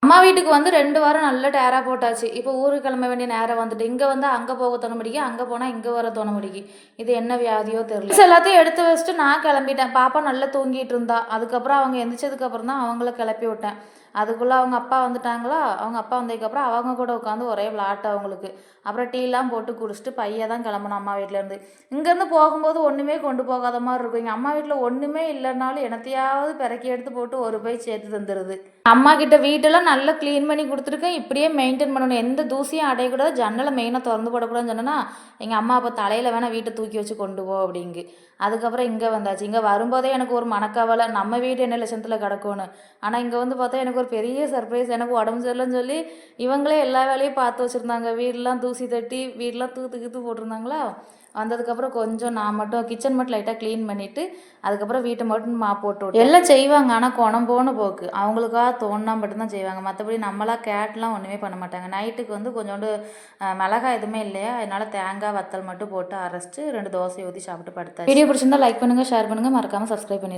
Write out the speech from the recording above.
அம்மா வீட்டுக்கு வந்து 2 வாரம் நல்லா டேரா போட்டாச்சு. இப்போ ஊருக்கு கிளம்ப வேண்டிய நேரம் வந்துட்டு. இங்க வந்து அங்க போக தோண மாட்டேங்கி, அங்க போனா இங்க வர தோண மாட்டேங்கி. இது என்ன வியாதியோ தெரியல. எல்லாத்தையும் எடுத்து வச்சுட்டு நான் கிளம்பிட்டேன். பாப்பா நல்லா தூங்கிட்டு இருந்தா. அதுக்கப்புறம் அவங்க எந்திரிச்சதுக்கு அப்புறம் தான் அவங்கள கிளப்பி விட்டேன். அதுக்குள்ள அவங்க அப்பா வந்துட்டாங்களா, அவங்க அப்பா வந்ததுக்கப்புறம் அவங்க கூட உட்காந்து ஒரே விளாட்டு அவங்களுக்கு. அப்புறம் டீலாம் போட்டு குடிச்சிட்டு பையன் தான் கிளம்பணும் அம்மா வீட்டிலேருந்து. இங்கேருந்து போகும்போது ஒன்றுமே கொண்டு போகாத மாதிரி இருக்கும். எங்கள் அம்மா வீட்டில் ஒன்றுமே இல்லைனாலும் என்னத்தையாவது பிறக்கி எடுத்து போட்டு ஒரு பை சேர்த்து தந்துடுது. அம்மா கிட்ட வீட்டெல்லாம் நல்லா க்ளீன் பண்ணி கொடுத்துருக்கேன். இப்படியே மெயின்டைன் பண்ணணும். எந்த தூசியும் அடையக்கூடாது. ஜன்னலை மெயினாக திறந்து போடக்கூடாதுன்னு சொன்னேன்னா, எங்கள் அம்மா அப்போ தலையில் வேணால் வீட்டை தூக்கி வச்சு கொண்டு போ அப்படிங்கு. அதுக்கப்புறம் இங்கே வந்தாச்சு. இங்கே வரும்போதே எனக்கு ஒரு மனக்கவலை, நம்ம வீடு என்ன லட்சத்தில் கிடக்கும்னு. ஆனால் இங்கே வந்து பார்த்தா எனக்கு ஒரு பெரிய சர்ப்ரைஸ். எனக்கு உடம்பு சரியில்லைன்னு சொல்லி இவங்களே எல்லா வேலையும் பார்த்து வச்சுருந்தாங்க. வீடெலாம் தூசி தட்டி வீடெலாம் தூத்து கீத்து போட்டிருந்தாங்களா. வந்ததுக்கப்புறம் கொஞ்சம் நான் மட்டும் கிச்சன் மட்டும் லைட்டாக க்ளீன் பண்ணிவிட்டு அதுக்கப்புறம் வீட்டை மட்டும் போட்டு விட்டு எல்லாம் செய்வாங்க. ஆனால் குணம் போன போக்கு அவங்களுக்காக தோணுனா மட்டும்தான் செய்வாங்க. மற்றபடி நம்மளாம் கேட்லாம் ஒன்றுமே பண்ண மாட்டாங்க. நைட்டுக்கு வந்து கொஞ்சோண்டு மிளகாய் எதுவுமே இல்லையா, அதனால் தேங்காய் வத்தல் மட்டும் போட்டு அரைச்சிட்டு 2 தோசை ஊற்றி சாப்பிட்டு படுத்தாச்சு. வீடியோ பிடிச்சிருந்தா லைக் பண்ணுங்கள், ஷேர் பண்ணுங்கள், மறக்காமல் சப்ஸ்கிரைப் பண்ணிடுங்க.